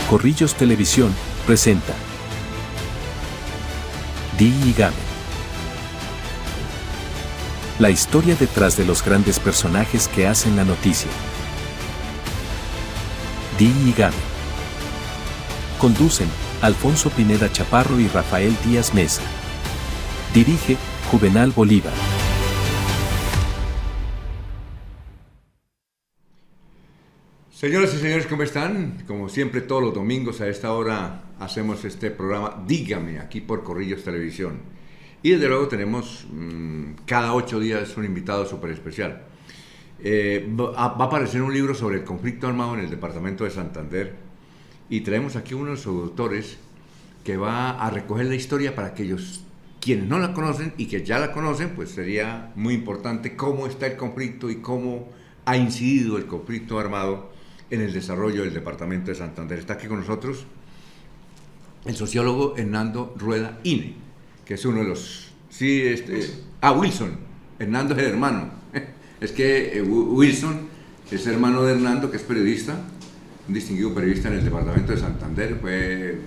Corrillos Televisión presenta Di y Game. La historia detrás de los grandes personajes que hacen la noticia. Di y Game. Conducen Alfonso Pineda Chaparro y Rafael Díaz Mesa. Dirige Juvenal Bolívar. Señoras y señores, ¿cómo están? Como siempre, todos los domingos a esta hora hacemos este programa Dígame, aquí por Corrillos Televisión. Y desde luego tenemos cada 8 días un invitado súper especial. Va a aparecer un libro sobre el conflicto armado en el departamento de Santander. Y traemos aquí uno de sus autores que va a recoger la historia para aquellos quienes no la conocen y que ya la conocen, pues sería muy importante cómo está el conflicto y cómo ha incidido el conflicto armado en el desarrollo del departamento de Santander. Está aquí con nosotros el sociólogo Hernando Rueda Ine, que es uno de los... Wilson. Hernando es el hermano. Es que Wilson es hermano de Hernando, que es periodista, un distinguido periodista en el departamento de Santander, fue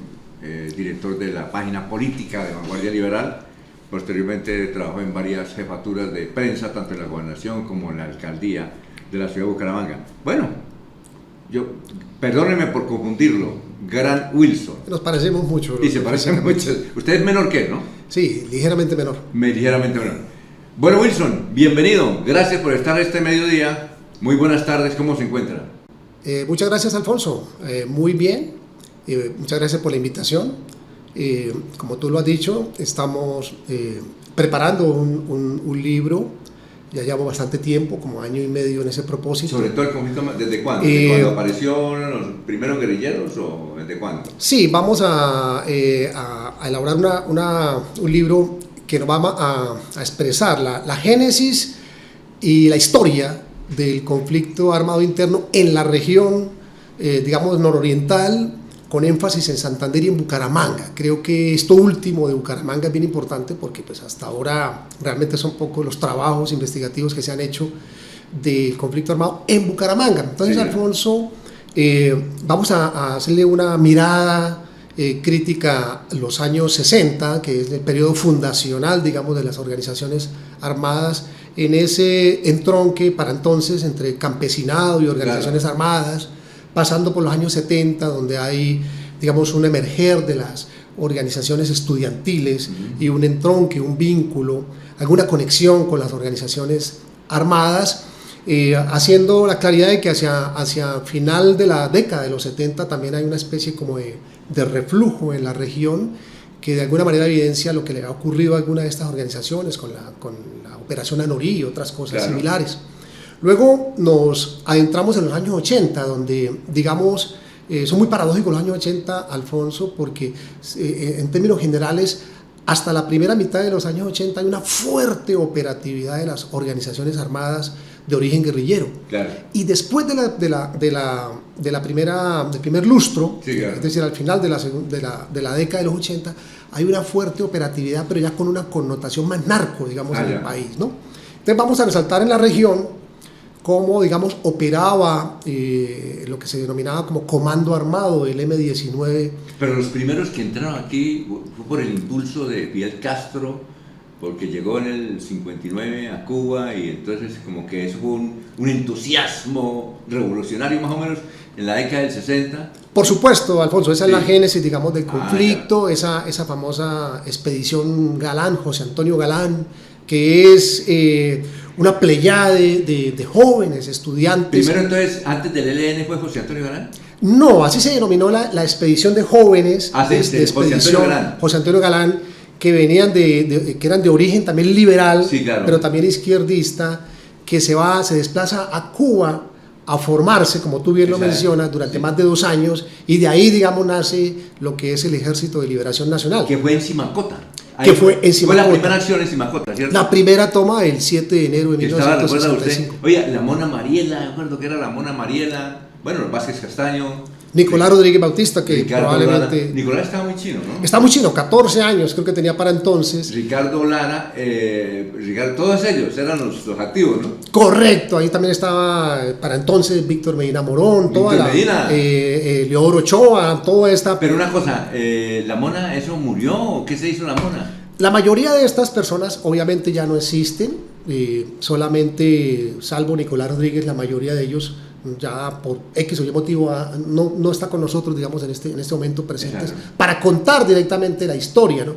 director de la página política de Vanguardia Liberal, posteriormente trabajó en varias jefaturas de prensa, tanto en la gobernación como en la alcaldía de la ciudad de Bucaramanga. Bueno, perdónenme por confundirlo, Gran Wilson. Nos parecemos mucho. Y se parecen mucho. Usted es menor que él, ¿no? Sí, ligeramente menor. Ligeramente menor. Bueno, Wilson, bienvenido. Gracias por estar este mediodía. Muy buenas tardes, ¿cómo se encuentra? Muchas gracias, Alfonso. Muy bien. Muchas gracias por la invitación. Como tú lo has dicho, estamos preparando un libro. Ya llevo bastante tiempo, como año y medio en ese propósito. ¿Sobre todo el conflicto desde cuándo? ¿Desde cuando aparecieron los primeros guerrilleros o desde cuándo? Sí, vamos a elaborar un libro que nos va a expresar la génesis y la historia del conflicto armado interno en la región, digamos, nororiental, con énfasis en Santander y en Bucaramanga. Creo que esto último de Bucaramanga es bien importante porque pues, hasta ahora realmente son pocos los trabajos investigativos que se han hecho del conflicto armado en Bucaramanga. Entonces, sí, Alfonso, vamos a hacerle una mirada crítica a los años 60, que es el periodo fundacional, digamos, de las organizaciones armadas, en ese entronque para entonces entre campesinado y organizaciones armadas, pasando por los años 70, donde hay, digamos, un emerger de las organizaciones estudiantiles y un entronque, un vínculo, alguna conexión con las organizaciones armadas, haciendo la claridad de que hacia final de la década de los 70 también hay una especie como de reflujo en la región que de alguna manera evidencia lo que le ha ocurrido a alguna de estas organizaciones con la operación Anorí y otras cosas similares. Luego nos adentramos en los años 80, donde, digamos, son muy paradójicos los años 80, Alfonso, porque en términos generales, hasta la primera mitad de los años 80 hay una fuerte operatividad de las organizaciones armadas de origen guerrillero. Claro. Y después del primer lustro, sí, claro, es decir, al final de la década de los 80, hay una fuerte operatividad, pero ya con una connotación más narco, digamos, en el país, ¿no? Entonces vamos a resaltar en la región cómo, digamos, operaba lo que se denominaba como comando armado, el M-19. Pero los primeros que entraron aquí fue por el impulso de Fidel Castro, porque llegó en el 59 a Cuba y entonces como que eso fue un entusiasmo revolucionario más o menos en la década del 60. Por supuesto, Alfonso, esa es la génesis, digamos, del conflicto, esa famosa expedición Galán, José Antonio Galán, que es una pleyada de jóvenes, estudiantes. Primero entonces, antes del ELN fue José Antonio Galán. No, así se denominó la expedición de jóvenes, José Antonio Galán, que venían que eran de origen también liberal, sí, claro, pero también izquierdista, que se desplaza a Cuba a formarse, como tú bien lo mencionas, durante más de 2 años, y de ahí, digamos, nace lo que es el Ejército de Liberación Nacional. Que fue en Simacota. Fue la primera acción en Simacota, ¿cierto? La primera toma el 7 de enero de 1965. Oye, la Mona Mariela, me acuerdo que era la Mona Mariela, bueno, Vázquez Castaño, Nicolás Rodríguez Bautista, que Ricardo probablemente... Lara. Nicolás estaba muy chino, ¿no? Está muy chino, 14 años creo que tenía para entonces. Ricardo Lara, todos ellos eran los activos, ¿no? Correcto, ahí también estaba para entonces Víctor Medina Morón, toda Víctor la... Medina. Leodoro Ochoa, toda esta... Pero una cosa, ¿la Mona, eso murió o qué se hizo la Mona? La mayoría de estas personas obviamente ya no existen, solamente, salvo Nicolás Rodríguez, la mayoría de ellos ya por X o Y motivo no está con nosotros, digamos, en este momento presentes, claro, para contar directamente la historia, ¿no?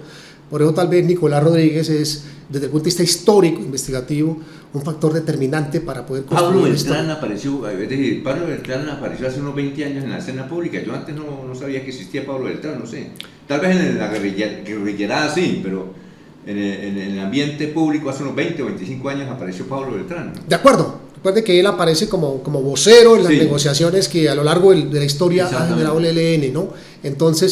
Por eso tal vez Nicolás Rodríguez es, desde el punto de vista histórico, investigativo, un factor determinante para poder construir Pablo esto. Beltrán apareció, es decir, Pablo Beltrán apareció hace unos 20 años en la escena pública. Yo antes no sabía que existía Pablo Beltrán, no sé. Tal vez en la guerrillerada sí, pero en el ambiente público hace unos 20 o 25 años apareció Pablo Beltrán, ¿no? De acuerdo. Recuerde que él aparece como vocero en las negociaciones que a lo largo de la historia ha generado el ELN, ¿no? Entonces,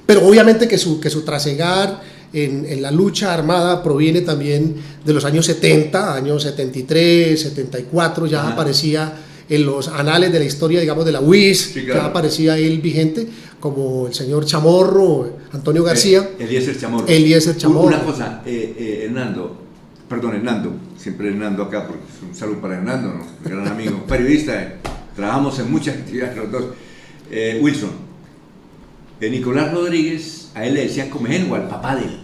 pero obviamente que su trasegar en la lucha armada proviene también de los años 70, años 73, 74, ya aparecía en los anales de la historia, digamos, de la UIS, sí, claro, ya aparecía él vigente, como el señor Chamorro, Antonio García. Eliezer Chamorro. Eliezer Chamorro. Una cosa, Hernando, siempre Hernando acá, porque es un saludo para Hernando, ¿no? Un gran amigo, periodista, trabajamos en muchas actividades los dos. Wilson, Nicolás Rodríguez, a él le decían Comején o al papá de él.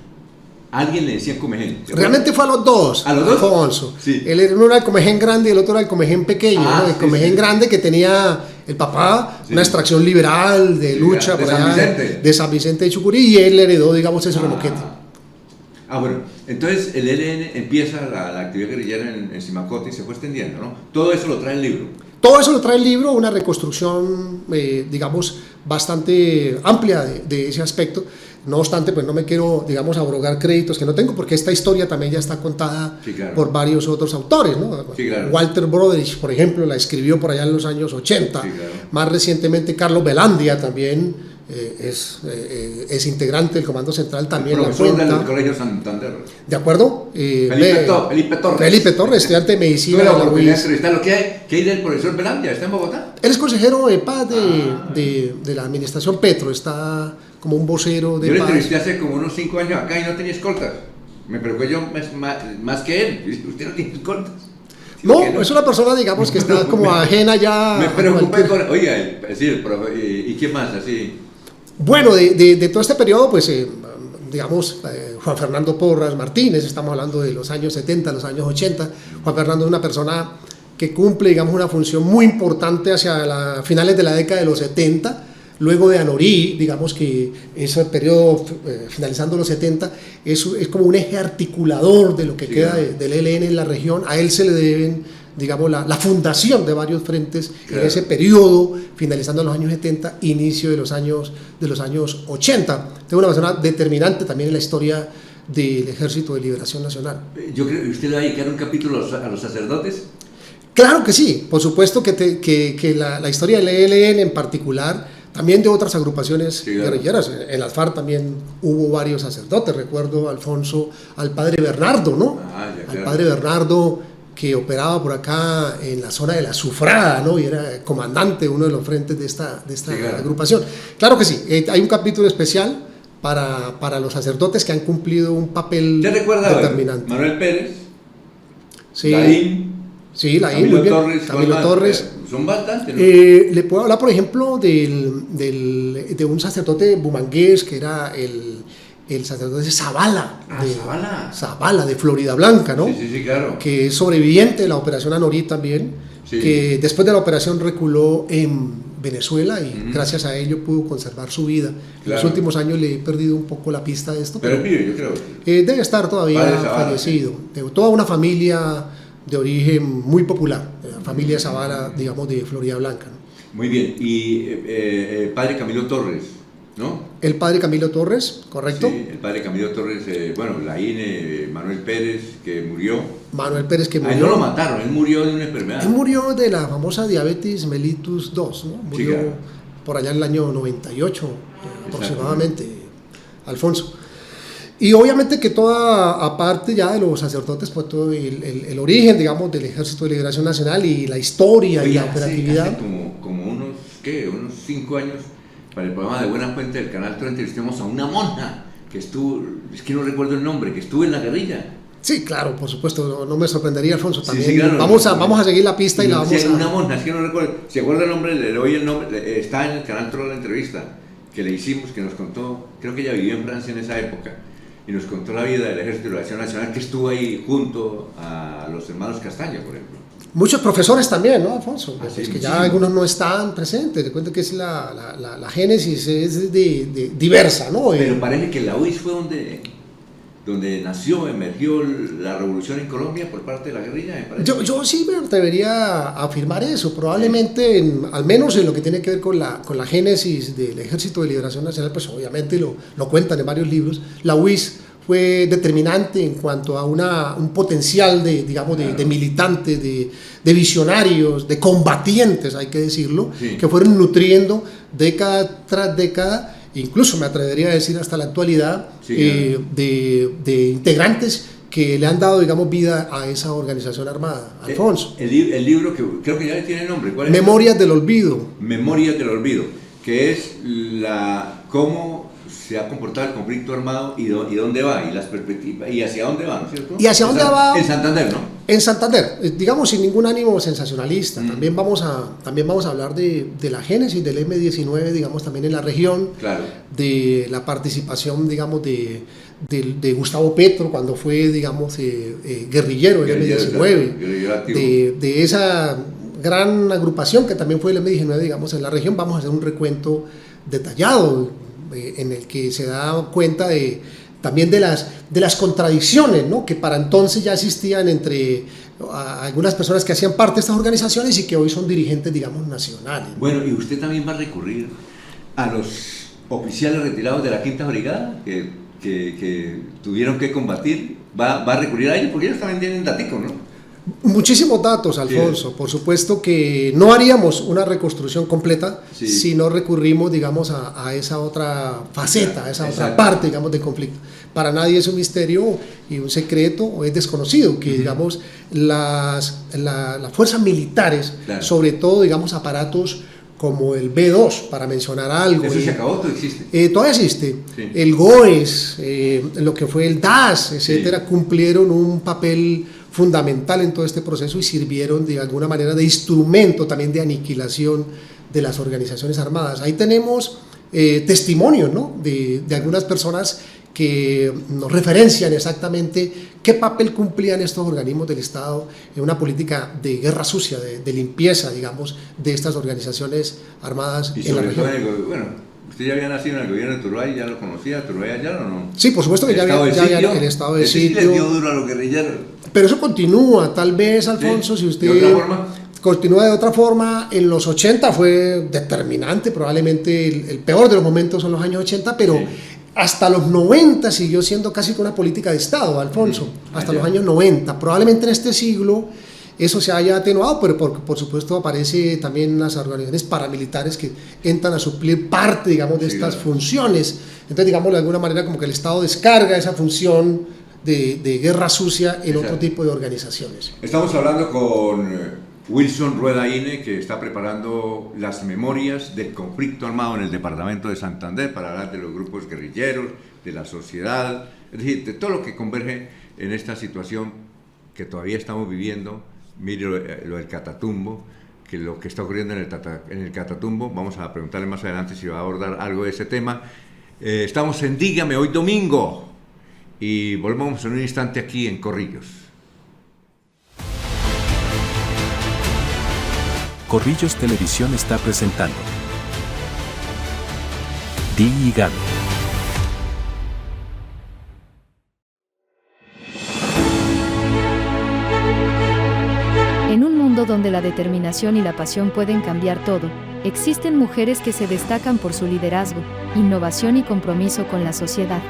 Alguien le decía Comején. Realmente fue a los dos. ¿A los dos? Alfonso. Sí. Uno era el Comején grande y el otro era el Comején pequeño, ¿no? El Comején grande que tenía el papá, una extracción liberal de lucha de por San allá, Vicente. de San Vicente de Chucurí, y él heredó, digamos, ese remoquete. Bueno, entonces el ELN empieza la actividad guerrillera en Simacote y se fue extendiendo, ¿no? Todo eso lo trae el libro. Todo eso lo trae el libro, una reconstrucción, digamos, bastante amplia de ese aspecto. No obstante, pues no me quiero, digamos, abrogar créditos que no tengo, porque esta historia también ya está contada por varios otros autores, ¿no? Sí, claro. Walter Broderick, por ejemplo, la escribió por allá en los años 80. Sí, claro. Más recientemente, Carlos Velandia también es integrante del Comando Central, también el profesor del Colegio Santander. ¿De acuerdo? Felipe Torres. Felipe Torres, estudiante de medicina. Tuve la oportunidad de entrevistarlo. ¿Qué hay del profesor Velandia? ¿Está en Bogotá? Él es consejero de paz de la administración Petro, está como un vocero de paz. Yo le entrevisté hace como unos 5 años acá y no tenía escoltas. Me preocupé yo más que él. Usted no tiene escoltas. No, es una persona, digamos, que está como ajena ya. Me preocupé con... Oiga, ¿y qué más? Así... Bueno, de todo este periodo, pues, digamos, Juan Fernando Porras Martínez, estamos hablando de los años 70, los años 80. Juan Fernando es una persona que cumple, digamos, una función muy importante hacia finales de la década de los 70. Luego de Anorí, digamos que ese periodo, finalizando los 70, es como un eje articulador de lo que queda del ELN en la región. A él se le deben, digamos, la fundación de varios frentes en ese periodo, finalizando los años 70, inicio de los años 80. Tengo una persona determinante también en la historia del Ejército de Liberación Nacional. Yo creo que usted le va a dedicar un capítulo a los sacerdotes. Claro que sí, por supuesto que la historia del ELN en particular, también de otras agrupaciones guerrilleras. En las FARC también hubo varios sacerdotes. Recuerdo, Alfonso, al padre Bernardo, ¿no? Al padre Bernardo, que operaba por acá en la zona de la Sufrada, ¿no? Y era comandante de uno de los frentes de esta agrupación. Claro que sí, hay un capítulo especial para los sacerdotes que han cumplido un papel determinante. Manuel Pérez, sí. Laín. Sí, Laín, muy bien. Camilo Torres. Son bastantes, ¿no? Le puedo hablar, por ejemplo, de un sacerdote bumangués que era el sacerdote Zavala. Zavala, de Florida Blanca, ¿no? Sí, claro. Que es sobreviviente de la operación Anorí también, que después de la operación reculó en Venezuela y gracias a ello pudo conservar su vida. En los últimos años le he perdido un poco la pista de esto. Pero vive, yo creo. Debe estar todavía fallecido. De toda una familia de origen muy popular, la familia Zavala, digamos, de Florida Blanca, ¿no? Muy bien, y el padre Camilo Torres, ¿no? El padre Camilo Torres, correcto. Sí, el padre Camilo Torres, Laín, Manuel Pérez, que murió. Manuel Pérez, que murió. A él no lo mataron, él murió de una enfermedad. Él murió de la famosa diabetes mellitus 2, ¿no? Murió por allá en el año 98, aproximadamente, Alfonso. Y obviamente que toda, aparte ya de los sacerdotes, pues todo el origen, digamos, del Ejército de Liberación Nacional y la historia y la operatividad. Hace como unos 5 años, para el programa de Buena Fuente del Canal 3, entrevistamos a una monja que estuvo, es que no recuerdo el nombre, que estuvo en la guerrilla. Sí, claro, por supuesto, no me sorprendería, Alfonso, también. Sí, claro, vamos a seguir la pista y la vamos a... Una monja, es que no recuerdo, si acuerda el nombre, le doy el nombre, está en el Canal 3 la entrevista que le hicimos, que nos contó, creo que ella vivió en Francia en esa época, y nos contó la vida del Ejército de Liberación Nacional, que estuvo ahí junto a los hermanos Castaño, por ejemplo. Muchos profesores también, ¿no, Alfonso? Sí, es que muchísimo. ya algunos no están presentes. Te cuento que es la génesis es de diversa, ¿no? Pero parece que la UIS fue donde nació, emergió la revolución en Colombia por parte de la guerrilla, me parece. Yo sí me atrevería a afirmar eso. Probablemente, al menos en lo que tiene que ver con la génesis del Ejército de Liberación Nacional, pues obviamente lo cuentan en varios libros. La UIS fue determinante en cuanto a un potencial de militantes, de visionarios, de combatientes, hay que decirlo, sí, que fueron nutriendo década tras década, incluso me atrevería a decir hasta la actualidad, sí, de integrantes que le han dado, digamos, vida a esa organización armada. Alfonso. El libro que creo que ya le tiene nombre, ¿cuál es? Memorias del Olvido. Memorias del Olvido, que es cómo se ha comportado el conflicto armado y dónde va, y las perspectivas, y hacia dónde va, ¿no es cierto? ¿Y hacia dónde va? En Santander, ¿no? En Santander, digamos sin ningún ánimo sensacionalista. También vamos a hablar de la génesis del M-19, digamos, también en la región, claro, de la participación, digamos, de Gustavo Petro cuando fue, digamos, guerrillero del M-19, de esa gran agrupación que también fue el M-19, digamos, en la región. Vamos a hacer un recuento detallado en el que se da cuenta también de las contradicciones, ¿no?, que para entonces ya existían entre algunas personas que hacían parte de estas organizaciones y que hoy son dirigentes, digamos, nacionales. Bueno, y usted también va a recurrir a los oficiales retirados de la Quinta Brigada que tuvieron que combatir, va a recurrir a ellos porque ellos también tienen daticos, ¿no? Muchísimos datos, Alfonso. Sí. Por supuesto que no haríamos una reconstrucción completa, sí, si no recurrimos, digamos, a esa otra faceta, a esa otra parte, digamos, del conflicto. Para nadie es un misterio y un secreto o es desconocido que, digamos, las fuerzas militares, claro, sobre todo, digamos, aparatos como el B2, para mencionar algo. ¿Eso se acabó o todavía existe? Todavía existe. Sí. El GOES, lo que fue el DAS, etcétera, sí, cumplieron un papel fundamental en todo este proceso y sirvieron de alguna manera de instrumento también de aniquilación de las organizaciones armadas. Ahí tenemos testimonios, ¿no?, de algunas personas que nos referencian exactamente qué papel cumplían estos organismos del Estado en una política de guerra sucia, de limpieza, digamos, de estas organizaciones armadas y en la región. Bueno, usted ya había nacido en el gobierno de Turbay, ¿ya lo conocía? ¿Turbay ya o no? Sí, por supuesto que ya había el estado de sitio. Les dio duro a los guerrilleros. Pero eso continúa, tal vez, Alfonso, sí, si usted... ¿De otra forma? Continúa de otra forma. En los 80 fue determinante, probablemente el peor de los momentos son los años 80, pero sí, hasta los 90 siguió siendo casi una política de Estado, Alfonso, hasta los años 90. Probablemente en este siglo eso se haya atenuado, pero por supuesto aparece también las organizaciones paramilitares que entran a suplir parte, digamos, de estas funciones. Entonces, digamos, de alguna manera como que el Estado descarga esa función de guerra sucia en otro tipo de organizaciones. Estamos hablando con Wilson Rueda Ine, que está preparando las memorias del conflicto armado en el departamento de Santander, para hablar de los grupos guerrilleros, de la sociedad, es decir, de todo lo que converge en esta situación que todavía estamos viviendo. Mire lo del Catatumbo, que lo que está ocurriendo en el Catatumbo. Vamos a preguntarle más adelante si va a abordar algo de ese tema. Estamos en Dígame, hoy domingo, y volvemos en un instante aquí en Corrillos. Corrillos Televisión está presentando Dígame. En un mundo donde la determinación y la pasión pueden cambiar todo, existen mujeres que se destacan por su liderazgo, innovación y compromiso con la sociedad.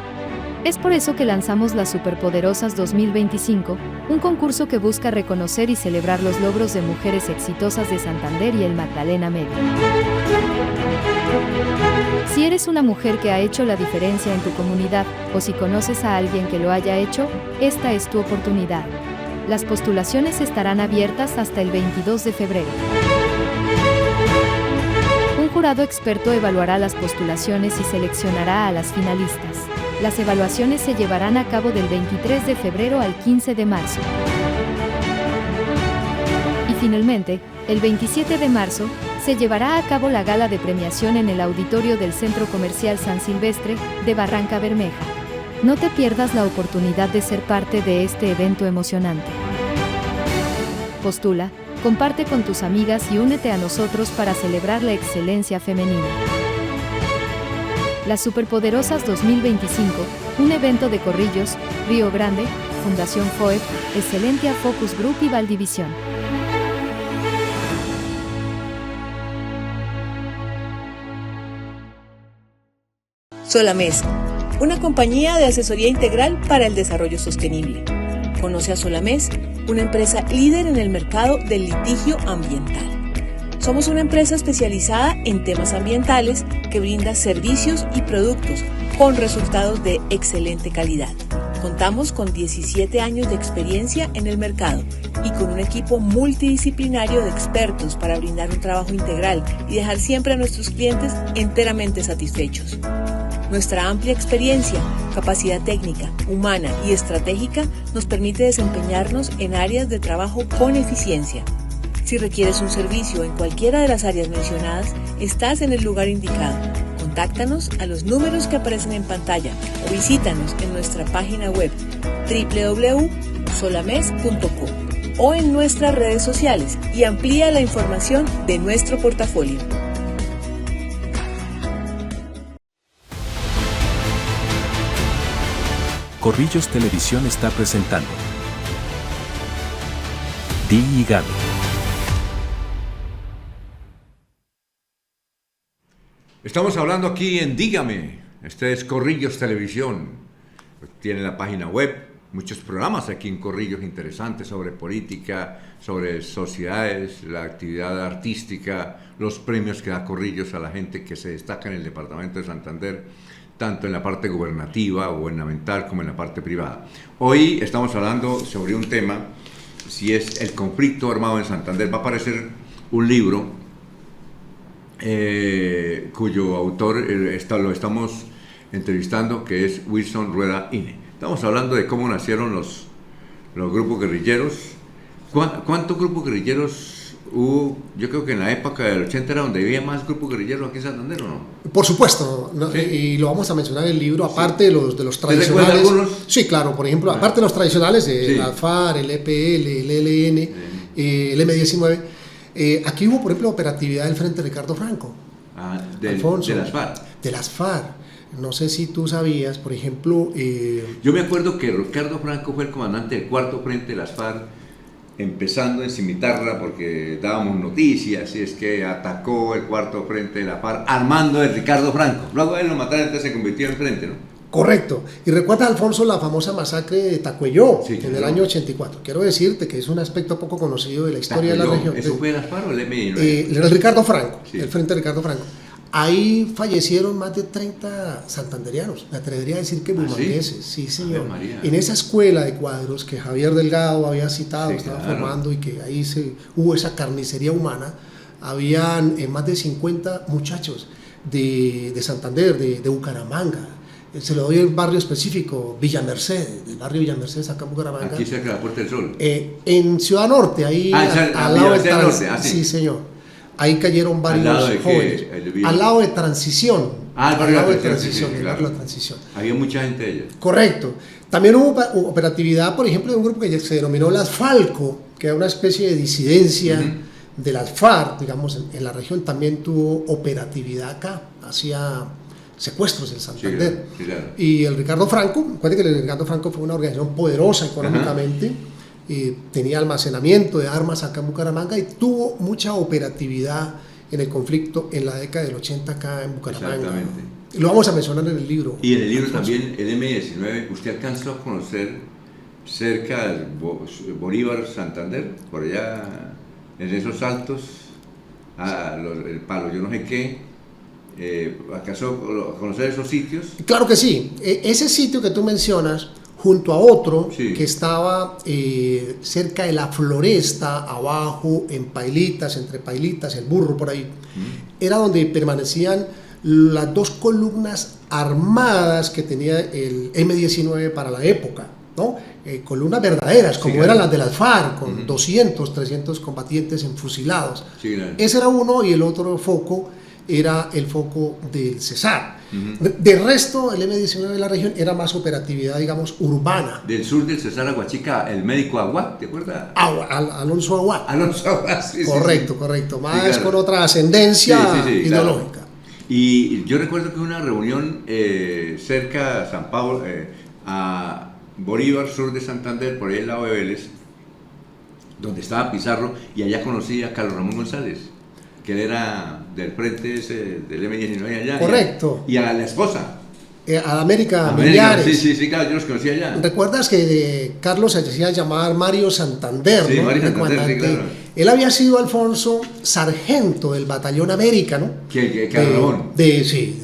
Es por eso que lanzamos las Superpoderosas 2025, un concurso que busca reconocer y celebrar los logros de mujeres exitosas de Santander y el Magdalena Medio. Si eres una mujer que ha hecho la diferencia en tu comunidad, o si conoces a alguien que lo haya hecho, esta es tu oportunidad. Las postulaciones estarán abiertas hasta el 22 de febrero. Un jurado experto evaluará las postulaciones y seleccionará a las finalistas. Las evaluaciones se llevarán a cabo del 23 de febrero al 15 de marzo. Y finalmente, el 27 de marzo, se llevará a cabo la gala de premiación en el auditorio del Centro Comercial San Silvestre, de Barranca Bermeja. No te pierdas la oportunidad de ser parte de este evento emocionante. Postula, comparte con tus amigas y únete a nosotros para celebrar la excelencia femenina. Las Superpoderosas 2025, un evento de Corrillos, Río Grande, Fundación FOEP, Excelentia Focus Group y Valdivisión. Solamés, una compañía de asesoría integral para el desarrollo sostenible. Conoce a Solamés, una empresa líder en el mercado del litigio ambiental. Somos una empresa especializada en temas ambientales que brinda servicios y productos con resultados de excelente calidad. Contamos con 17 años de experiencia en el mercado y con un equipo multidisciplinario de expertos para brindar un trabajo integral y dejar siempre a nuestros clientes enteramente satisfechos. Nuestra amplia experiencia, capacidad técnica, humana y estratégica nos permite desempeñarnos en áreas de trabajo con eficiencia. Si requieres un servicio en cualquiera de las áreas mencionadas, estás en el lugar indicado. Contáctanos a los números que aparecen en pantalla o visítanos en nuestra página web www.solames.com o en nuestras redes sociales y amplía la información de nuestro portafolio. Corrillos Televisión está presentando Di y Gaby. Estamos hablando aquí en Dígame. Este es Corrillos Televisión. Tiene la página web, muchos programas aquí en Corrillos interesantes sobre política, sobre sociedades, la actividad artística, los premios que da Corrillos a la gente que se destaca en el departamento de Santander, tanto en la parte gubernativa, gubernamental, como en la parte privada. Hoy estamos hablando sobre un tema, si es el conflicto armado en Santander. Va a aparecer un libro cuyo autor lo estamos entrevistando, que es Wilson Rueda Ine. Estamos hablando de cómo nacieron los grupos guerrilleros. ¿Cuántos grupos guerrilleros hubo? Yo creo que en la época del 80 era donde había más grupos guerrilleros aquí en Santander, ¿o no? Por supuesto, ¿no? ¿Sí? Y lo vamos a mencionar en el libro, aparte de los tradicionales. ¿Te recuerdas algunos? Sí, claro, por ejemplo, aparte de los tradicionales, de la FARC, el EPL, el ELN, el M19, aquí hubo, por ejemplo, operatividad del Frente Ricardo Franco. Alfonso, de las FARC. De las FARC. No sé si tú sabías, por ejemplo... Yo me acuerdo que Ricardo Franco fue el comandante del cuarto frente de las FARC, empezando en Cimitarra, porque dábamos noticias, y es que atacó el cuarto frente de la FARC, armando el Ricardo Franco. Luego él lo mataron, entonces se convirtió en frente, ¿no? Correcto. Y recuerda, Alfonso, la famosa masacre de Tacuelló, sí, en el año 84. Quiero decirte que es un aspecto poco conocido de la historia Tacuelló. de la región. ¿Eso fue las FARC o el M19? El Ricardo Franco, sí. El Frente Ricardo Franco. Ahí fallecieron más de 30 santanderianos, me atrevería a decir que bumangueses, sí señor. En esa escuela de cuadros que Javier Delgado había citado, estaba formando, y que ahí hubo esa carnicería humana, habían más de 50 muchachos de Santander, de Bucaramanga. Se lo doy el barrio específico, Villa Merced, el barrio Villa Merced, acá en Bucaramanga. Aquí cerca de la Puerta del Sol. En Ciudad Norte, ahí al lado de Norte. Sí señor. Ahí cayeron varios jóvenes. Al lado de Transición. Al barrio de Transición. Había mucha gente de ella. Correcto. También hubo operatividad, por ejemplo, de un grupo que se denominó las Falco, que era una especie de disidencia de las FARC, digamos, en la región. También tuvo operatividad acá, hacía secuestros en Santander. Sí, claro. Y el Ricardo Franco, recuerden que el Ricardo Franco fue una organización poderosa económicamente. Tenía almacenamiento de armas acá en Bucaramanga y tuvo mucha operatividad en el conflicto en la década del 80 acá en Bucaramanga. Lo vamos a mencionar en el libro. Y en el libro también, el M19, ¿usted alcanzó a conocer cerca del Bolívar Santander, por allá en esos altos, el palo, yo no sé qué? ¿Acaso conocer esos sitios? Claro que sí. Ese sitio que tú mencionas, junto a otro sí, que estaba cerca de la Floresta, abajo, en Pailitas, entre Pailitas, el Burro por ahí, era donde permanecían las dos columnas armadas que tenía el M19 para la época, ¿no? Columnas verdaderas, como claro, eran las de las FARC, con 200, 300 combatientes enfusilados. Sí, claro. Ese era uno, y el otro foco era el foco del Cesar. De resto, el M19 de la región era más operatividad, digamos, urbana. Del sur del Cesar Aguachica, el médico Aguat, ¿te acuerdas? Alonso Aguat. Alonso Aguat, sí. Correcto, sí. correcto. Más Sí, claro, con otra ascendencia ideológica. Claro. Y yo recuerdo que una reunión cerca a San Pablo, a Bolívar, sur de Santander, por ahí al lado de Vélez, donde estaba Pizarro, y allá conocí a Carlos Ramón González, que él era del frente ese, del M19 allá. Correcto. Y a la esposa. A América Millares. Sí, claro, yo los conocí allá. ¿Recuerdas que Carlos se hacía llamar Mario Santander? Sí, ¿no? Mario Santander, sí, claro. Él había sido, Alfonso, sargento del batallón América, ¿no? Carlos Ramón. Sí,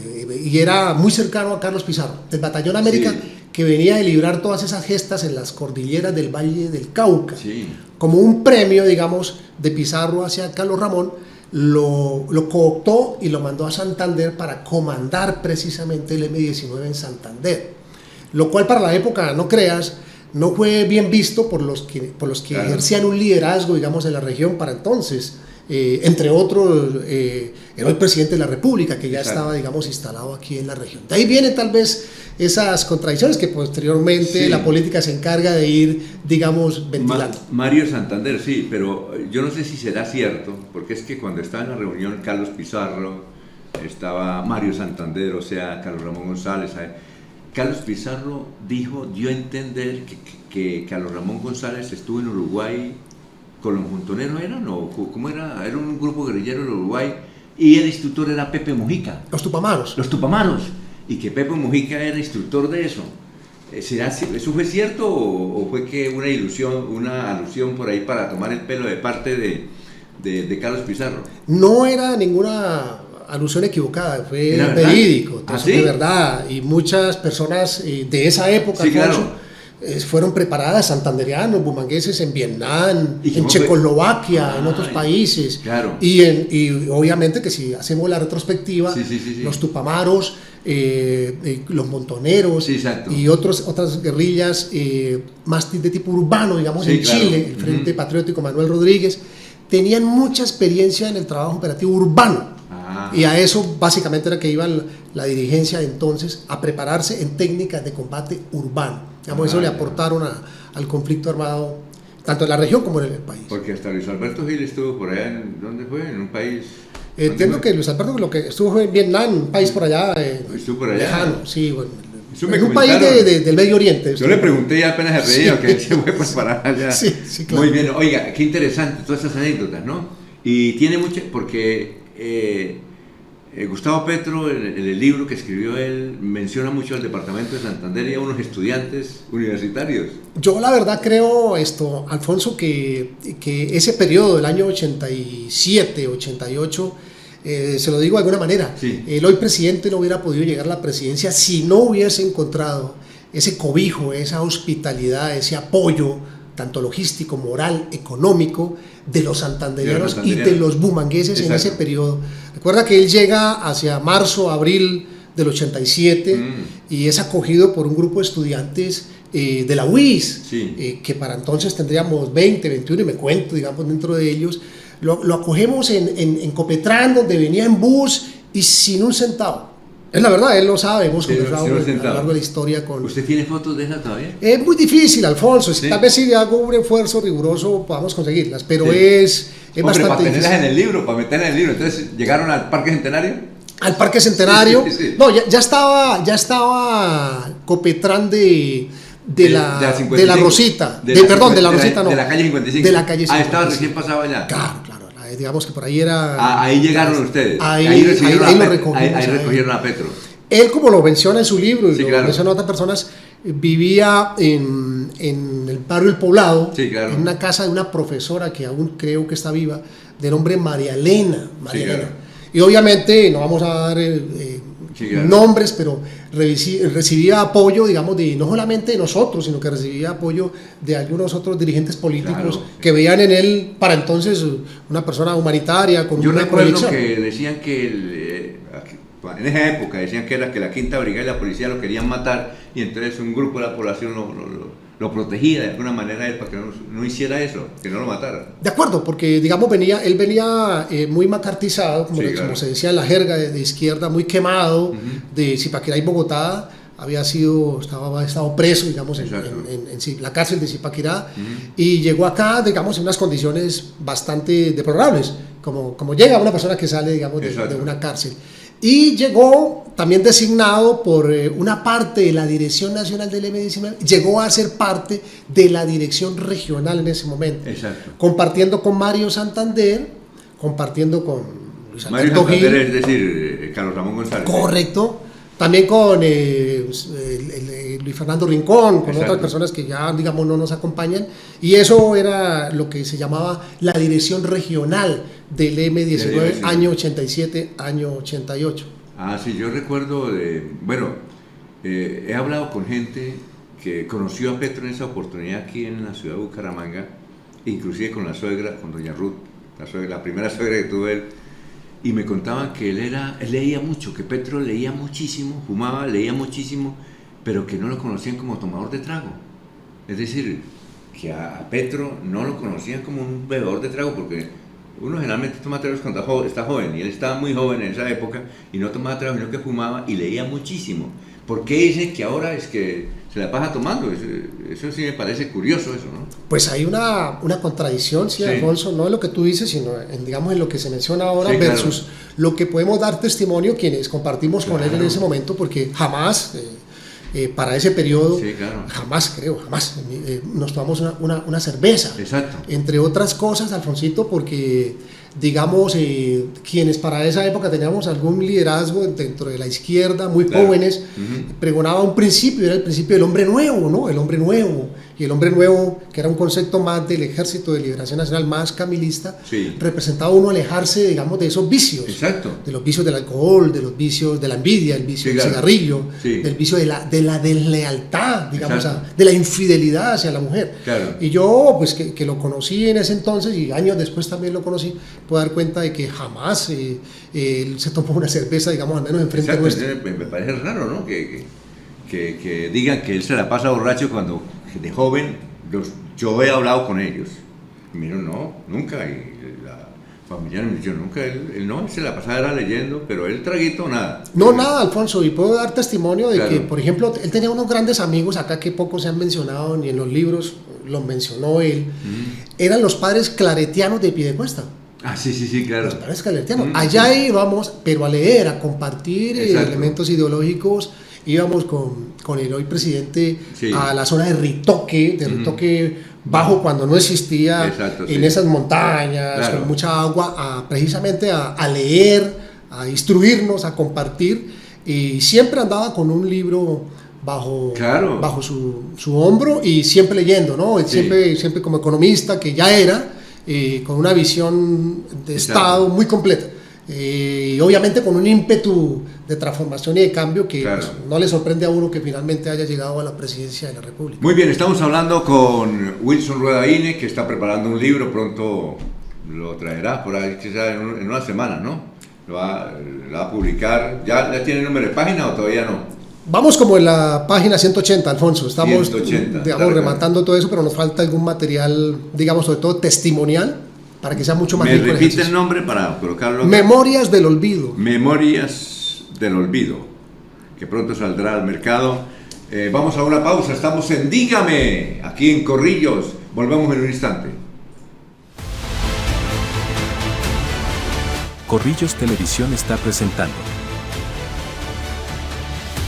y era muy cercano a Carlos Pizarro, del batallón América, sí, que venía de librar todas esas gestas en las cordilleras del Valle del Cauca. Sí. Como un premio, digamos, de Pizarro hacia Carlos Ramón, lo cooptó y lo mandó a Santander para comandar precisamente el M19 en Santander, lo cual para la época, no creas, no fue bien visto por los que claro, ejercían un liderazgo, digamos, en la región para entonces, entre otros el hoy presidente de la República, que ya exacto, estaba, digamos, instalado aquí en la región. De ahí vienen tal vez esas contradicciones que posteriormente sí, la política se encarga de ir, digamos, ventilando. Mario Santander, sí, pero yo no sé si será cierto, porque es que cuando estaba en la reunión Carlos Pizarro, estaba Mario Santander, o sea, Carlos Ramón González, Carlos Pizarro dio a entender que Carlos Ramón González estuvo en Uruguay con los montoneros, ¿eran? ¿O cómo era? Era un grupo guerrillero en Uruguay, y el instructor era Pepe Mujica. Los Tupamaros. Los Tupamaros. Y que Pepe Mujica era instructor de eso. ¿Eso fue cierto o fue que una alusión por ahí para tomar el pelo de parte de Carlos Pizarro? No era ninguna alusión equivocada, fue verídico, ¿Sí? de verdad, y muchas personas de esa época, sí, Alfonso, claro, fueron preparadas, santanderianos, bumangueses, en Vietnam, en Checoslovaquia, en otros países, claro, y obviamente que si hacemos la retrospectiva, sí. los Tupamaros, los montoneros, sí, y otras guerrillas más de tipo urbano, digamos, en claro, Chile, el Frente Patriótico Manuel Rodríguez, tenían mucha experiencia en el trabajo operativo urbano. Y a eso básicamente era que iba la dirigencia de entonces, a prepararse en técnicas de combate urbano. Digamos, eso le aportaron al conflicto armado, tanto en la región como en el país. Porque hasta Luis Alberto Gil estuvo por allá, ¿dónde fue? En un país... Entiendo que Luis Alberto lo que estuvo en Vietnam, un país por allá, estuvo por allá, lejano, sí, bueno, en un país del Medio Oriente. Yo le pregunté y apenas se reía, que él se fue para allá. Sí, claro. Muy bien, oiga, qué interesante todas esas anécdotas, ¿no? Y tiene mucho, porque Gustavo Petro, en el libro que escribió él, menciona mucho al departamento de Santander y a unos estudiantes universitarios. Yo la verdad creo, Alfonso, que ese periodo del año 87, 88, se lo digo de alguna manera, sí, el hoy presidente no hubiera podido llegar a la presidencia si no hubiese encontrado ese cobijo, esa hospitalidad, ese apoyo, tanto logístico, moral, económico, de los santandereanos y de los bumangueses. Exacto. En ese periodo. Recuerda que él llega hacia marzo, abril del 87 y es acogido por un grupo de estudiantes de la UIS, sí, que para entonces tendríamos 20, 21 y me cuento, digamos, dentro de ellos. Lo acogemos en Copetrán, donde venía en bus y sin un centavo. Es la verdad, él lo sabe, hemos conversado a lo largo de la historia con... ¿Usted tiene fotos de esa todavía? Es muy difícil, Alfonso, ¿Sí? Tal vez si hago un esfuerzo riguroso podamos conseguirlas, pero sí, es bastante para tenerlas difícil. En el libro, para meterlas en el libro. Entonces, ¿llegaron al Parque Centenario? Al Parque Centenario, sí. No, ya estaba Copetrán de la Rosita, de la calle 55. De la calle 55. Estaba recién pasado allá. Claro, digamos que por ahí era... Ahí llegaron ustedes. Ahí lo recogimos. Ahí recogieron a Petro. Él, como lo menciona en su libro y Sí, lo claro. menciona otras personas, vivía en el barrio El Poblado, Sí, claro. en una casa de una profesora que aún creo que está viva, de nombre María Elena. Sí, claro. Y obviamente no vamos a dar Sí, claro. nombres, pero recibía apoyo, digamos, de no solamente de nosotros, sino que recibía apoyo de algunos otros dirigentes políticos Claro. que veían en él, para entonces, una persona humanitaria con Yo una recuerdo proyección. que decían que en esa época decían que era que la Quinta Brigada y la policía lo querían matar y entonces un grupo de la población lo protegía de alguna manera a él para que no hiciera eso, que no lo matara. De acuerdo, porque digamos él venía muy macartizado, como, Sí, como claro. se decía en la jerga de izquierda, muy quemado, de Zipaquirá y Bogotá, había estado preso, digamos, en la cárcel de Zipaquirá, y llegó acá, digamos, en unas condiciones bastante deplorables, como llega una persona que sale, digamos, de una cárcel. Y llegó también designado por una parte de la Dirección Nacional del M-19, llegó a ser parte de la Dirección Regional en ese momento. Exacto. Compartiendo con Mario Santander, compartiendo con Luis Mario Alberto Gil. Santander, es decir, Carlos Ramón González. Correcto. También con Luis Fernando Rincón, con Exacto. otras personas que ya, digamos, no nos acompañan. Y eso era lo que se llamaba la Dirección Regional del M-19, año 87, año 88. Ah, sí, yo recuerdo he hablado con gente que conoció a Petro en esa oportunidad aquí en la ciudad de Bucaramanga, inclusive con la suegra, con doña Ruth, la primera suegra que tuve él, y me contaban que él leía mucho, que Petro leía muchísimo, fumaba, leía muchísimo, pero que no lo conocían como tomador de trago. Es decir, que a Petro no lo conocían como un bebedor de trago, porque uno generalmente toma tragos cuando está joven, y él estaba muy joven en esa época, y no tomaba trago, sino que fumaba y leía muchísimo. ¿Por qué dicen que ahora es que se la pasa tomando? Eso sí me parece curioso, eso, ¿no? Pues hay una contradicción, sí, Alfonso, no en lo que tú dices, sino digamos, en lo que se menciona ahora, sí, versus claro, lo que podemos dar testimonio quienes compartimos con él en ese momento, porque jamás, para ese periodo, sí, claro, jamás nos tomamos una cerveza. Exacto. Entre otras cosas, Alfonsito, porque digamos, quienes para esa época teníamos algún liderazgo dentro de la izquierda, muy claro, jóvenes, pregonaba un principio, era el principio del hombre nuevo, ¿no? El hombre nuevo. Y el hombre nuevo, que era un concepto más del Ejército de Liberación Nacional, más camilista, sí, representaba uno alejarse, digamos, de esos vicios. Exacto. De los vicios del alcohol, de los vicios de la envidia, el vicio del cigarrillo, del vicio de la deslealtad, digamos, de la infidelidad hacia la mujer. Claro. Y yo, pues, que lo conocí en ese entonces, y años después también lo conocí, puedo dar cuenta de que jamás él se tomó una cerveza, digamos, al menos enfrente nuestro. Me parece raro, ¿no? Que digan que él se la pasa borracho cuando de joven yo he hablado con ellos. Y me dijeron, no, nunca. Y la familiar me dijo, nunca. Él no, él se la pasaba era leyendo, pero él traguito, nada. No, nada, Alfonso. Y puedo dar testimonio de que, por ejemplo, él tenía unos grandes amigos acá que pocos se han mencionado, ni en los libros los mencionó él. Eran los padres claretianos de Piedecuesta. Ah, sí, claro. Los padres claretianos. Allá íbamos, pero a leer, a compartir elementos ideológicos. Íbamos con el hoy presidente a la zona de Ritoque, bajo, cuando no existía, en esas montañas, con mucha agua, precisamente a leer, a instruirnos, a compartir. Y siempre andaba con un libro bajo su hombro y siempre leyendo, ¿no? Siempre como economista que ya era, con una visión de Estado muy completa. Y obviamente con un ímpetu de transformación y de cambio que pues, no le sorprende a uno que finalmente haya llegado a la presidencia de la República. Muy bien, estamos hablando con Wilson Rueda Ine, que está preparando un libro, pronto lo traerá por ahí, quizás en una semana, ¿no? Lo va a publicar. ¿Ya tiene número de página o todavía no? Vamos como en la página 180, Alfonso. Estamos 180, digamos, rematando todo eso, pero nos falta algún material, digamos, sobre todo testimonial, para que sea mucho más rico. ¿Me repite el nombre para colocarlo? Memorias del Olvido. Memorias del Olvido, que pronto saldrá al mercado. Vamos a una pausa, estamos en Dígame, aquí en Corrillos. Volvemos en un instante. Corrillos Televisión está presentando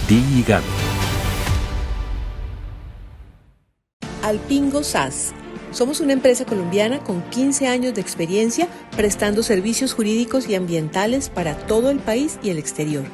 Dígame. Alpingo SAS. Somos una empresa colombiana con 15 años de experiencia prestando servicios jurídicos y ambientales para todo el país y el exterior.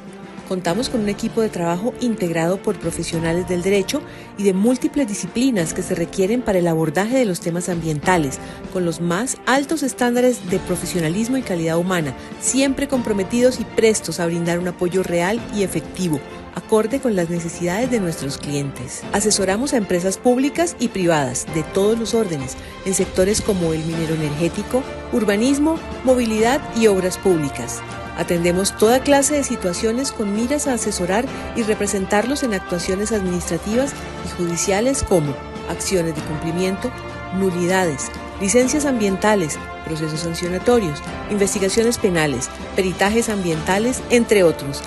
Contamos con un equipo de trabajo integrado por profesionales del derecho y de múltiples disciplinas que se requieren para el abordaje de los temas ambientales, con los más altos estándares de profesionalismo y calidad humana, siempre comprometidos y prestos a brindar un apoyo real y efectivo, acorde con las necesidades de nuestros clientes. Asesoramos a empresas públicas y privadas de todos los órdenes, en sectores como el minero energético, urbanismo, movilidad y obras públicas. Atendemos toda clase de situaciones con miras a asesorar y representarlos en actuaciones administrativas y judiciales como acciones de cumplimiento, nulidades, licencias ambientales, procesos sancionatorios, investigaciones penales, peritajes ambientales, entre otros.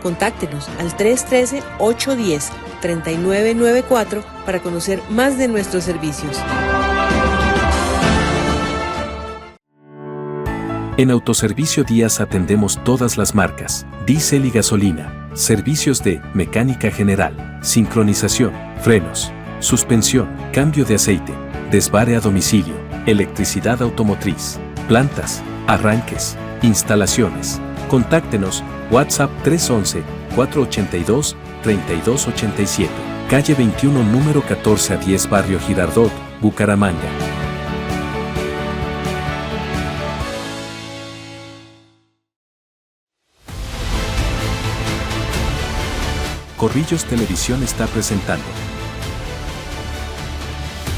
Contáctenos al 313-810-3994 para conocer más de nuestros servicios. En Autoservicio Díaz atendemos todas las marcas, diésel y gasolina, servicios de mecánica general, sincronización, frenos, suspensión, cambio de aceite, desvare a domicilio, electricidad automotriz, plantas, arranques, instalaciones. Contáctenos, WhatsApp 311-482-3287, calle 21, número 14 a 10, Barrio Girardot, Bucaramanga. Corrillos Televisión está presentando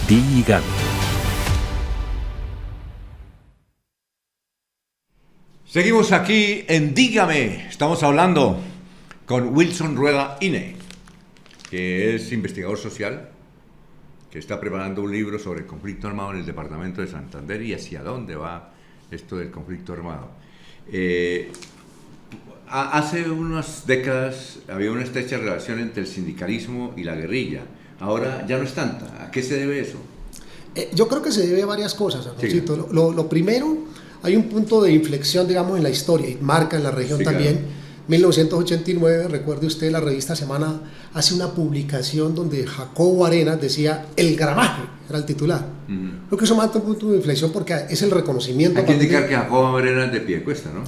Dígame. Seguimos aquí en Dígame. Estamos hablando con Wilson Rueda Ine, que es investigador social, que está preparando un libro sobre el conflicto armado en el departamento de Santander y hacia dónde va esto del conflicto armado. Hace unas décadas había una estrecha relación entre el sindicalismo y la guerrilla. Ahora ya no es tanta. ¿A qué se debe eso? Yo creo que se debe a varias cosas, Alfonsito. Sí. Lo primero, hay un punto de inflexión, digamos, en la historia, y marca en la región también. Claro. 1989, recuerde usted, la revista Semana hace una publicación donde Jacobo Arenas decía el gramaje, era el titular. Creo que eso marca un punto de inflexión porque es el reconocimiento. Hay que indicar que Jacobo Arenas es de Piedecuesta, ¿no?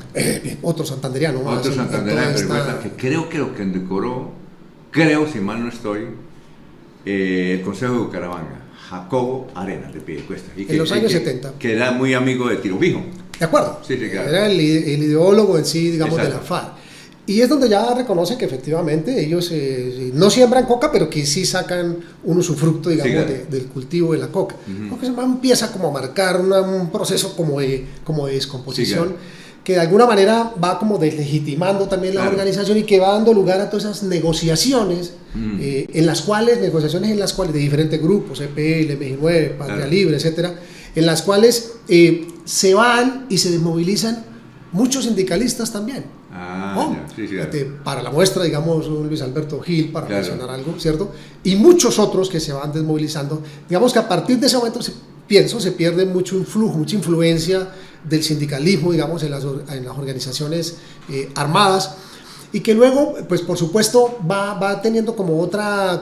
Otro santanderiano. Otro santanderiano de Piedecuesta, que creo que lo que decoró, si mal no estoy, el Consejo de Bucaramanga. Jacobo Arenas de Piedecuesta. En los años 70. Que era muy amigo de Tiro Fijo. De acuerdo. Sí, claro. Era el ideólogo en sí, digamos, Exacto. de la FARC. Y es donde ya reconoce que efectivamente ellos no siembran coca, pero que sí sacan un usufructo, digamos, sí, claro, del cultivo de la coca. Creo que se empieza como a marcar un proceso como de descomposición, sí, claro, que de alguna manera va como deslegitimando también la organización y que va dando lugar a todas esas negociaciones, negociaciones en las cuales de diferentes grupos, EPL, MG9, Patria Libre, etcétera, en las cuales se van y se desmovilizan muchos sindicalistas también. Sí, claro. Para la muestra, digamos, Luis Alberto Gil, para mencionar algo, ¿cierto? Y muchos otros que se van desmovilizando. Digamos que a partir de ese momento se pierde mucho influjo, mucha influencia del sindicalismo, digamos, en las organizaciones armadas, y que luego, pues por supuesto, va teniendo como otra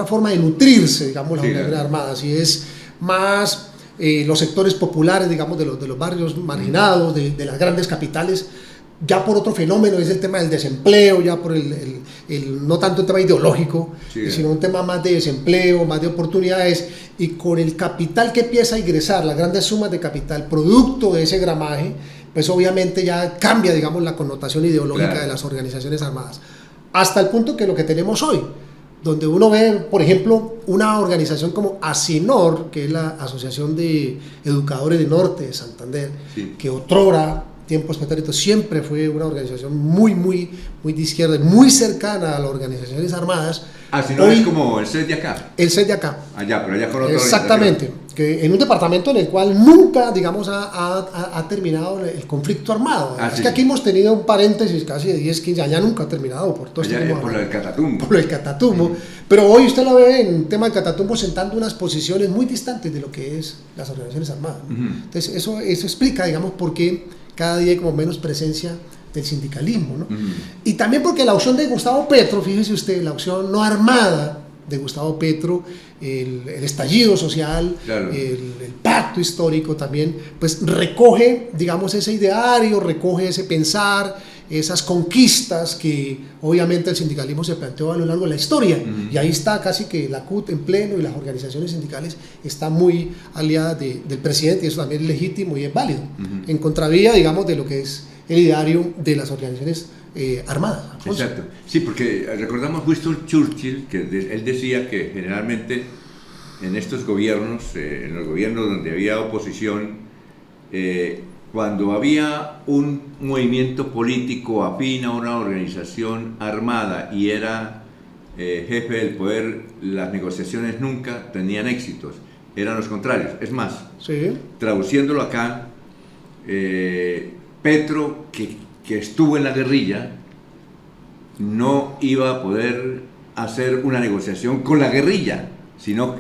forma de nutrirse, digamos, las organizaciones armadas, y es más los sectores populares, digamos, de los barrios marginados, de las grandes capitales, ya por otro fenómeno, es el tema del desempleo, ya por no tanto un tema ideológico, sino un tema más de desempleo, más de oportunidades, y con el capital que empieza a ingresar, las grandes sumas de capital, producto de ese gramaje, pues obviamente ya cambia, digamos, la connotación ideológica de las organizaciones armadas, hasta el punto que lo que tenemos hoy, donde uno ve, por ejemplo, una organización como ASINOR, que es la Asociación de Educadores del Norte de Santander, que otrora, tiempos pretéritos, siempre fue una organización muy de izquierda, muy cercana a las organizaciones armadas. ASINOR es como el CES de acá. El CES de acá. Allá, pero allá con otra exactamente, que en un departamento en el cual nunca, digamos, ha terminado el conflicto armado. Es que aquí hemos tenido un paréntesis casi de 10, 15, allá nunca ha terminado por todo allá este por el Catatumbo. Por el Catatumbo. Pero hoy usted lo ve en tema del Catatumbo sentando unas posiciones muy distantes de lo que es las organizaciones armadas. Entonces eso explica, digamos, por qué cada día hay como menos presencia del sindicalismo, ¿no? Y también porque la opción de Gustavo Petro, fíjese usted, la opción no armada de Gustavo Petro, el estallido social, el pacto histórico también, pues recoge, digamos, ese ideario, recoge ese pensar, esas conquistas que obviamente el sindicalismo se planteó a lo largo de la historia. Y ahí está casi que la CUT en pleno y las organizaciones sindicales están muy aliadas del presidente, y eso también es legítimo y es válido, en contravía, digamos, de lo que es el ideario de las organizaciones armadas. Alfonso. Exacto, sí, porque recordamos Winston Churchill, que él decía que generalmente en estos gobiernos, en los gobiernos donde había oposición, cuando había un movimiento político afín a una organización armada y era jefe del poder, las negociaciones nunca tenían éxitos, eran los contrarios. Es más, Sí. traduciéndolo acá, Petro, que estuvo en la guerrilla, no iba a poder hacer una negociación con la guerrilla, sino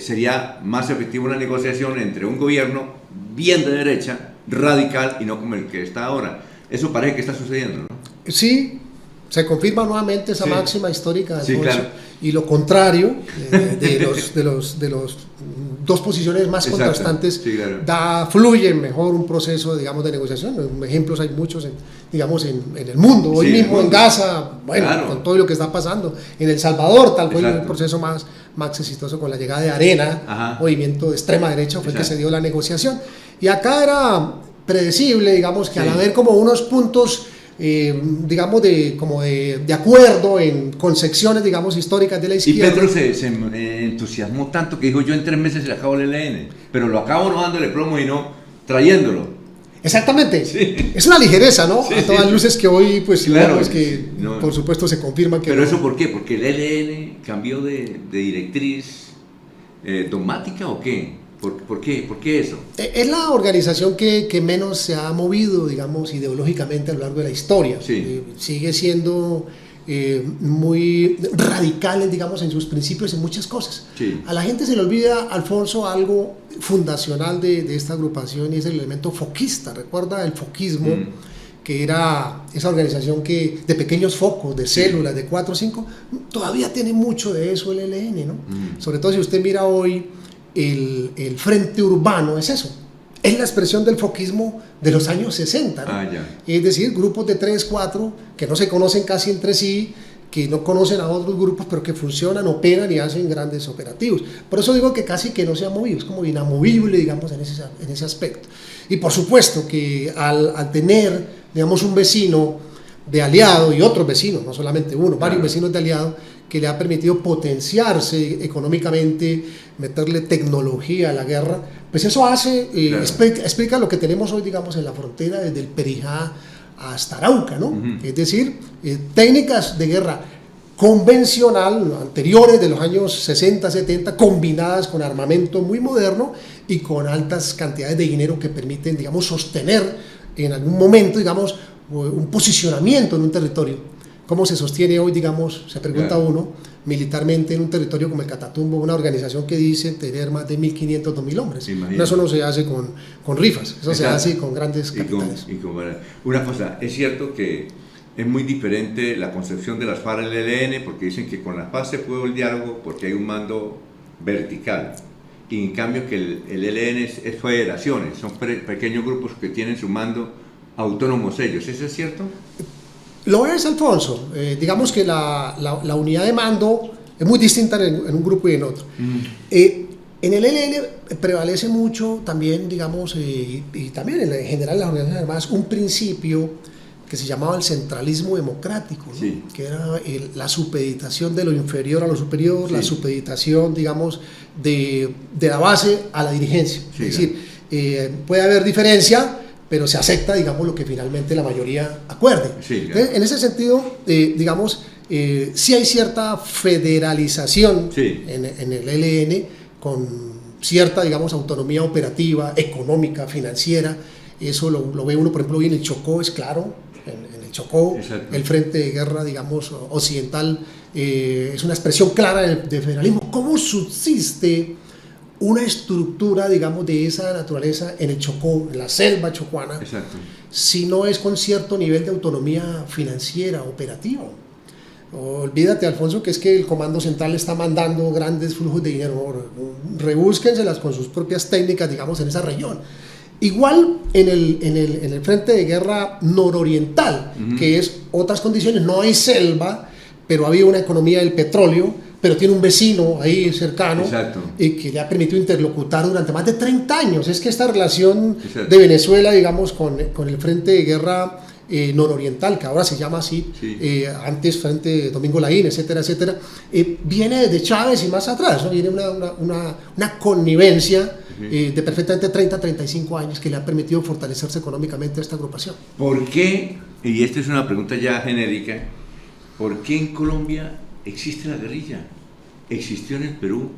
sería más efectiva una negociación entre un gobierno bien de derecha, radical, y no como el que está ahora. Eso parece que está sucediendo, ¿no? Sí, se confirma nuevamente esa Sí. máxima histórica, Sí, Alfonso, claro. y lo contrario de los dos posiciones más Exacto. contrastantes, Sí, claro. fluye mejor un proceso, digamos, de negociación. Ejemplos hay muchos, digamos, en el mundo. Hoy Sí, en el mismo en mundo. Gaza, bueno, Claro. con todo lo que está pasando. En El Salvador, tal fue el Exacto. proceso más exitoso con la llegada de Arena, Ajá. movimiento de extrema derecha, fue el que Exacto. se dio la negociación. Y acá era predecible, digamos, que Sí. al haber como unos puntos, digamos, de acuerdo en concepciones, digamos, históricas de la Y izquierda. Petro se entusiasmó tanto que dijo, yo en 3 meses le acabo el ELN, pero lo acabo no dándole plomo y no trayéndolo. Exactamente. Sí. Es una ligereza, ¿no? Sí, a todas sí. luces que hoy, pues, Claro, digamos que sí, no. por supuesto se confirman que Pero no. eso ¿por qué? ¿Porque el ELN cambió de directriz dogmática o qué? ¿Por qué? ¿Por qué eso? Es la organización que menos se ha movido, digamos, ideológicamente a lo largo de la historia. Sí. Sigue siendo muy radical, digamos, en sus principios, en muchas cosas. Sí. A la gente se le olvida, Alfonso, algo fundacional de esta agrupación, y es el elemento foquista. ¿Recuerda el foquismo? Que era esa organización que de pequeños focos, de células, de 4 o 5, todavía tiene mucho de eso el ELN, ¿no? Sobre todo si usted mira hoy el frente urbano, es eso, es la expresión del foquismo de los años 60, ¿no? Ya. Es decir, grupos de 3, 4 que no se conocen casi entre sí, que no conocen a otros grupos, pero que funcionan, operan y hacen grandes operativos. Por eso digo que casi que no se ha movido, es como inamovible, digamos, en ese aspecto. Y por supuesto que al tener, digamos, un vecino de aliado y otros vecinos, no solamente uno, varios vecinos de aliado, que le ha permitido potenciarse económicamente, meterle tecnología a la guerra, pues eso hace, explica lo que tenemos hoy, digamos, en la frontera desde el Perijá hasta Arauca, ¿no? Es decir, técnicas de guerra convencional, anteriores de los años 60, 70, combinadas con armamento muy moderno y con altas cantidades de dinero que permiten, digamos, sostener en algún momento, digamos, un posicionamiento en un territorio. ¿Cómo se sostiene hoy, digamos, se pregunta uno, militarmente en un territorio como el Catatumbo, una organización que dice tener más de 1.500, 2.000 hombres? Imagínate. Eso no se hace con rifas, eso se hace con grandes capitales. Una cosa, es cierto que es muy diferente la concepción de las FARC y el ELN, porque dicen que con las FARC se puede el diálogo porque hay un mando vertical. Y en cambio que el ELN es federaciones, son pequeños grupos que tienen su mando autónomos ellos. ¿Eso es cierto? Lo es, Alfonso. Digamos que la unidad de mando es muy distinta en un grupo y en otro. En el ELN prevalece mucho también, digamos, y también en general en las organizaciones armadas, un principio que se llamaba el centralismo democrático, ¿no? Sí. Que era la supeditación de lo inferior a lo superior, Sí. la supeditación, digamos, de la base a la dirigencia. Sí, es decir, puede haber diferencia, pero se acepta, digamos, lo que finalmente la mayoría acuerde. Sí, claro. Entonces, en ese sentido, digamos, sí hay cierta federalización en el ELN, con cierta, digamos, autonomía operativa, económica, financiera. Eso lo ve uno, por ejemplo, hoy en el Chocó, es claro, en el Chocó. Exacto. El frente de guerra, digamos, occidental, es una expresión clara de federalismo. ¿Cómo subsiste una estructura, digamos, de esa naturaleza en el Chocó, en la selva chocuana? Exacto. Si no es con cierto nivel de autonomía financiera, operativa? Olvídate, Alfonso, que es que el Comando Central está mandando grandes flujos de dinero. Rebúsquenselas con sus propias técnicas, digamos, en esa región. Igual en el frente de guerra nororiental, que es otras condiciones, no hay selva, pero había una economía del petróleo, pero tiene un vecino ahí cercano que le ha permitido interlocutar durante más de 30 años. Es que esta relación de Venezuela, digamos, con el frente de guerra nororiental, que ahora se llama así, antes frente Domingo Laín, etcétera, etcétera, viene desde Chávez y más atrás, ¿no? Viene una connivencia de perfectamente 30, 35 años que le ha permitido fortalecerse económicamente a esta agrupación. ¿Por qué, y esta es una pregunta ya genérica, por qué en Colombia existe la guerrilla? Existió en el Perú,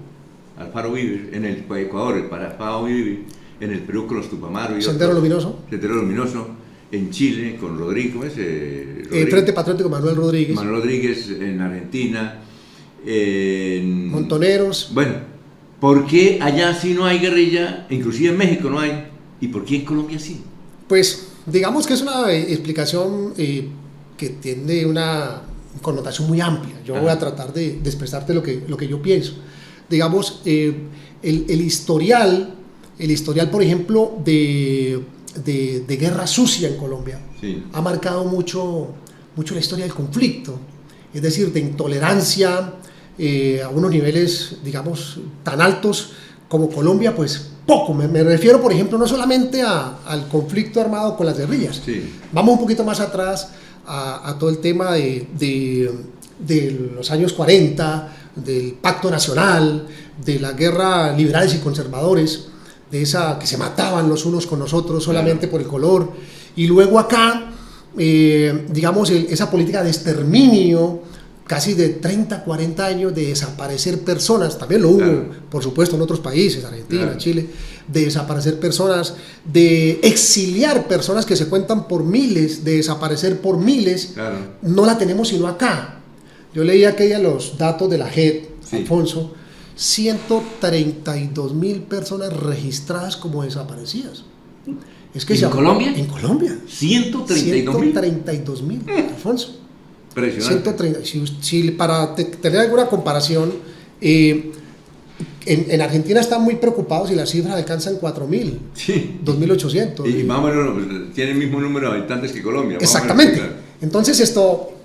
Alfaro Uribe, en el Ecuador, Alfaro Uribe, en el Perú con los Tupamaros y Sendero Luminoso. Sendero Luminoso, en Chile con Rodrigo, ¿cómo es? El Frente Patriótico Manuel Rodríguez. Manuel Rodríguez, en Argentina, en Montoneros. Bueno, ¿por qué allá sí no hay guerrilla? Inclusive en México no hay. ¿Y por qué en Colombia sí? Pues digamos que es una explicación que tiene una connotación muy amplia. Yo voy a tratar de expresarte lo que yo pienso. Digamos, el historial, por ejemplo, de guerra sucia en Colombia ha marcado mucho la historia del conflicto, es decir, de intolerancia a unos niveles, digamos, tan altos como Colombia, pues poco. Me refiero, por ejemplo, no solamente al conflicto armado con las guerrillas. Vamos un poquito más atrás a todo el tema de los años 40, del Pacto Nacional, de la guerra liberales y conservadores, de esa que se mataban los unos con los otros solamente por el color, y luego acá, digamos, esa política de exterminio, casi de 30, 40 años de desaparecer personas, también lo hubo, por supuesto, en otros países, Argentina, Chile, de desaparecer personas, de exiliar personas que se cuentan por miles, de desaparecer por miles, no la tenemos sino acá. Yo leí aquella los datos de la JED, Alfonso, 132.000 personas registradas como desaparecidas. Es que ¿En Colombia? En Colombia. 132.000, Alfonso. 130. Si para tener alguna comparación, en Argentina están muy preocupados y las cifras alcanzan 4.000, 2.800. Y más o menos tiene el mismo número de habitantes que Colombia. Exactamente. Entonces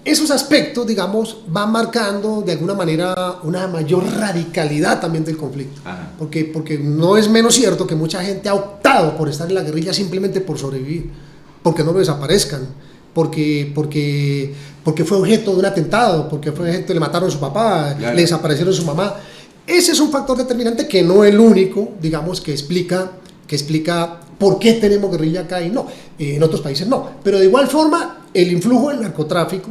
esos aspectos, digamos, van marcando de alguna manera una mayor radicalidad también del conflicto. Porque no es menos cierto que mucha gente ha optado por estar en la guerrilla simplemente por sobrevivir, porque no lo desaparezcan, porque fue objeto de un atentado, porque fue objeto, le mataron a su papá, le desaparecieron a su mamá. Ese es un factor determinante que no es el único, digamos, que explica por qué tenemos guerrilla acá y no, en otros países no. Pero de igual forma, el influjo del narcotráfico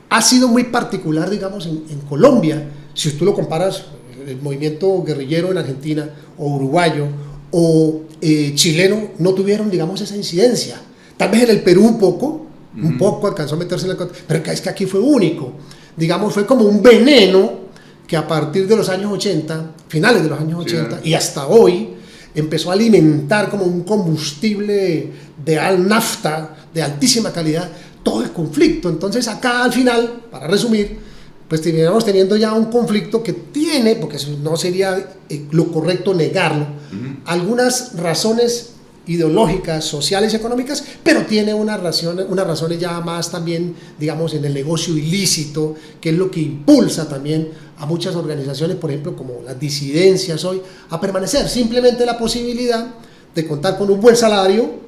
ha sido muy particular, digamos, en Colombia. Si tú lo comparas, el movimiento guerrillero en Argentina, o uruguayo, o chileno, no tuvieron, digamos, esa incidencia. Tal vez en el Perú un poco alcanzó a meterse en la... Pero es que aquí fue único. Digamos, fue como un veneno que a partir de los años 80, finales de los años 80, y hasta hoy, empezó a alimentar como un combustible de nafta, de altísima calidad, todo el conflicto. Entonces acá al final, para resumir, pues terminamos teniendo ya un conflicto que tiene, porque no sería lo correcto negarlo, algunas razones ideológicas, sociales y económicas, pero tiene unas razones ya más también, digamos, en el negocio ilícito, que es lo que impulsa también a muchas organizaciones, por ejemplo, como las disidencias hoy, a permanecer. Simplemente la posibilidad de contar con un buen salario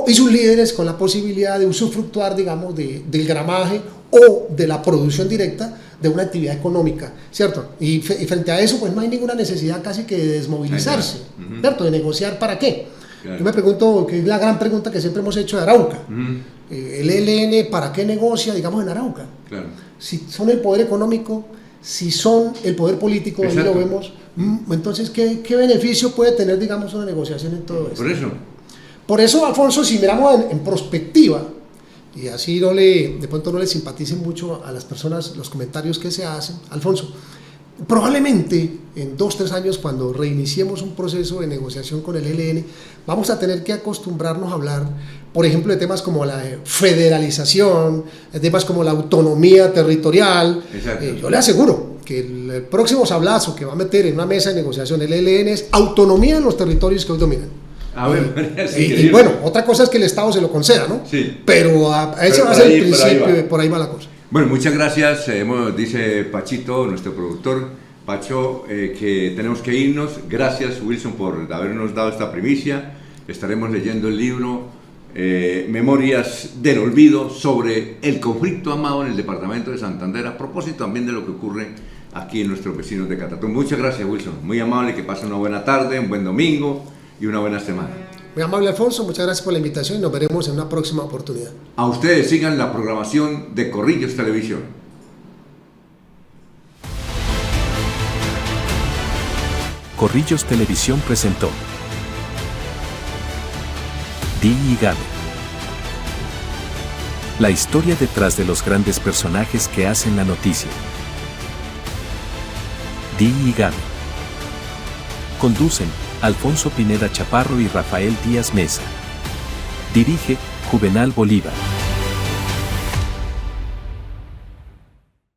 y sus líderes con la posibilidad de usufructuar, digamos, del gramaje o de la producción directa de una actividad económica, ¿cierto? Y frente a eso, pues no hay ninguna necesidad casi que de desmovilizarse, ¿cierto? De negociar ¿para qué? Yo me pregunto, que es la gran pregunta que siempre hemos hecho de Arauca, el ELN, ¿para qué negocia, digamos, en Arauca? Si son el poder económico, si son el poder político, ahí lo vemos, entonces, ¿qué beneficio puede tener, digamos, una negociación en todo esto? Por eso, Alfonso, si miramos en perspectiva, y así de pronto no le simpaticen mucho a las personas los comentarios que se hacen, Alfonso, probablemente en 2-3 años, cuando reiniciemos un proceso de negociación con el ELN, vamos a tener que acostumbrarnos a hablar, por ejemplo, de temas como la federalización, de temas como la autonomía territorial. Yo le aseguro que el próximo sablazo que va a meter en una mesa de negociación el ELN es autonomía en los territorios que hoy dominan. A ver, y bueno, otra cosa es que el Estado se lo conceda, ¿no? Sí. Pero ese va a ser el principio, por ahí va la cosa. Bueno, muchas gracias. Dice Pachito, nuestro productor, Pacho, que tenemos que irnos. Gracias, Wilson, por habernos dado esta primicia. Estaremos leyendo el libro Memorias del Olvido sobre el conflicto armado en el departamento de Santander, a propósito también de lo que ocurre aquí en nuestros vecinos de Catatumbo. Muchas gracias, Wilson. Muy amable, que pasen una buena tarde, un buen domingo y una buena semana. Muy amable, Alfonso. Muchas gracias por la invitación y nos veremos en una próxima oportunidad. A ustedes sigan la programación de Corrillos Televisión. Corrillos Televisión presentó Di y Gabe. La historia detrás de los grandes personajes que hacen la noticia. Di y Gabe. Conducen Alfonso Pineda Chaparro y Rafael Díaz Mesa. Dirige Juvenal Bolívar.